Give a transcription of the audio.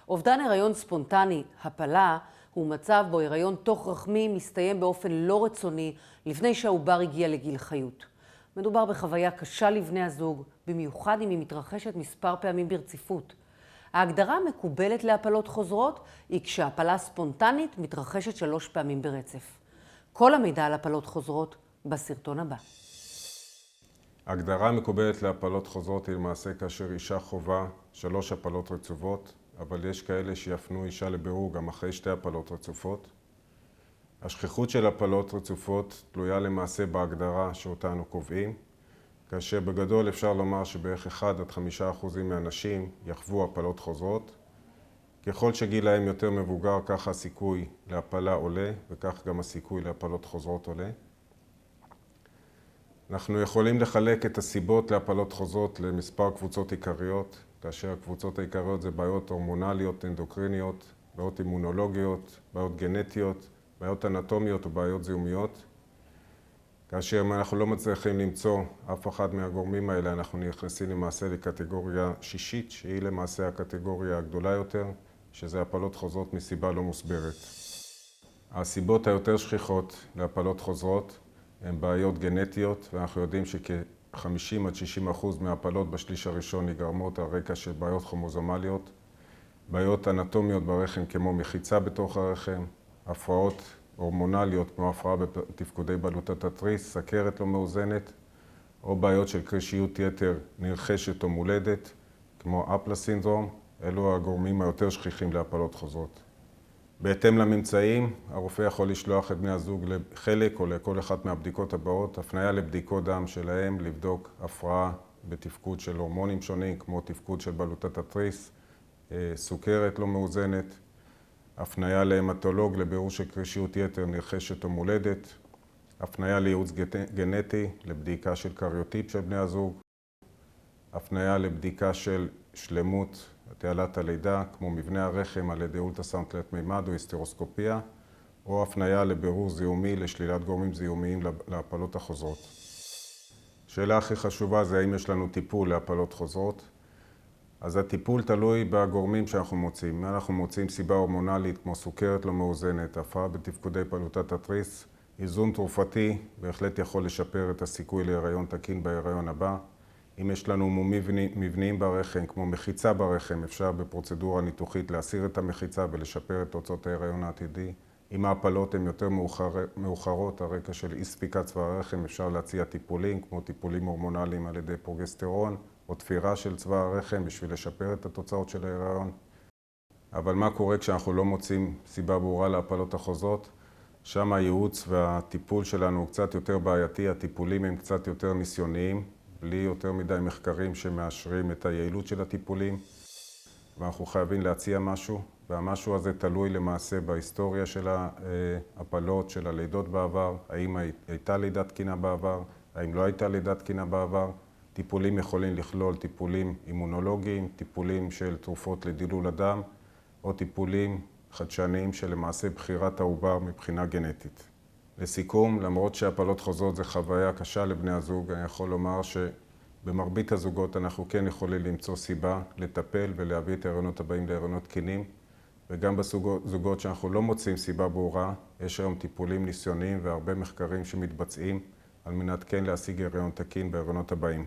אובדן הריון ספונטני, הפלה, הוא מצב בו הריון תוך רחמי מסתיים באופן לא רצוני לפני שהעובר הגיע לגיל חיות. מדובר בחוויה קשה לבני הזוג, במיוחד אם היא מתרחשת מספר פעמים ברציפות. ההגדרה המקובלת להפלות חוזרות היא כשהפלה ספונטנית מתרחשת 3 פעמים ברצף. כל המידע על הפלות חוזרות בסרטון הבא. ההגדרה המקובלת להפלות חוזרות היא למעשה כאשר אישה חווה 3 הפלות רצופות, אבל יש כאלה שיפנו אישה לבירור גם אחרי 2 הפלות רצופות. השכיחות של הפלות רצופות תלויה למעשה בהגדרה שאותה אנו קובעים, כאשר בגדול אפשר לומר שבערך 1-5% מהנשים יחוו הפלות חוזרות. ככל שגילהם יותר מבוגר, כך הסיכוי להפלה עולה, וכך גם הסיכוי להפלות חוזרות עולה. אנחנו יכולים לחלק את הסיבות להפלות חוזרות למספר קבוצות עיקריות, כאשר הקבוצות העיקריות זה בעיות הורמונליות, אנדוקריניות, בעיות אימונולוגיות, בעיות גנטיות, בעיות אנטומיות או בעיות זיהומיות. כאשר אנחנו לא מצליחים למצוא אף אחד מהגורמים האלה, אנחנו נכנסים למעשה לקטגוריה שישית, שהיא למעשה הקטגוריה הגדולה יותר, שזה הפלות חוזרות מסיבה לא מוסברת. הסיבות היותר שכיחות להפלות חוזרות הן בעיות גנטיות, ואנחנו יודעים שכ-50-60% מההפלות בשליש הראשון נגרמות על רקע של בעיות כרומוזומליות, בעיות אנטומיות ברחם כמו מחיצה בתוך הרחם, הפרעות הורמונליות כמו הפרעה בתפקודי בלוטת התריס, סכרת לא מאוזנת, או בעיות של קרישיות יתר נרכשת או מולדת, כמו אפלה סינדרום. אלו הגורמים היותר שכיחים להפלות חוזרות. בהתאם לממצאים, הרופא יכול לשלוח את בני הזוג לחלק או לכל אחת מהבדיקות הבאות, הפניה לבדיקות דם שלהם, לבדוק הפרעה בתפקוד של הורמונים שונים, כמו תפקוד של בלוטת התריס, סוכרת לא מאוזנת, הפניה להמטולוג לבירור של קרישיות יתר נרכשת או מולדת, הפניה לייעוץ גנטי לבדיקה של קריוטיפ של בני הזוג, הפניה לבדיקה של שלמות תעלת הלידה, כמו מבנה הרחם על ידי אולטרסאונד תלת מימד או היסטרוסקופיה, או הפניה לבירור זיהומי לשלילת גורמים זיהומיים להפלות החוזרות. השאלה הכי חשובה זה האם יש לנו טיפול להפלות חוזרות. אז הטיפול תלוי בגורמים שאנחנו מוצאים. אם אנחנו מוצאים סיבה הורמונלית כמו סוכרת לא מאוזנת, הפרעה בתפקודי בלוטת התריס, איזון תרופתי בהחלט יכול לשפר את הסיכוי להיריון תקין בהיריון הבא. אם יש לנו מומים מבניים ברחם, כמו מחיצה ברחם, אפשר בפרוצדורה ניתוחית להסיר את המחיצה ולשפר את תוצאות ההיריון העתידי. אם ההפלות הן יותר מאוחרות, הרקע של אי ספיקת צוואר הרחם, אפשר להציע טיפולים, כמו טיפולים הורמונליים על ידי פרוגסטרון, או תפירה של צוואר הרחם בשביל לשפר את התוצאות של ההיריון. אבל מה קורה כשאנחנו לא מוצאים סיבה ברורה להפלות החוזרות? שם הייעוץ והטיפול שלנו הוא קצת יותר בעייתי, הטיפולים הם קצת יותר ניסיוניים, בלי יותר מדי מחקרים שמאשרים את היעילות של הטיפולים, ואנחנו חייבים להציע משהו, והמשהו הזה תלוי למעשה בהיסטוריה של ההפלות, של הלידות בעבר, האם הייתה לידת תקינה בעבר, האם לא הייתה לידת תקינה בעבר. טיפולים יכולים לכלול טיפולים אימונולוגיים, טיפולים של תרופות לדילול הדם, או טיפולים חדשניים של למעשה בחירת העובר מבחינה גנטית. לסיכום, למרות שהפלות חוזרות זה חוויה קשה לבני הזוג, אני יכול לומר שבמרבית הזוגות אנחנו כן יכולים למצוא סיבה לטפל ולהביא את ההיריונות הבאים להיריונות תקינים, וגם בזוגות שאנחנו לא מוצאים סיבה ברורה, יש היום טיפולים ניסיוניים והרבה מחקרים שמתבצעים על מנת כן להשיג הריון תקין בהיריונות הבאים.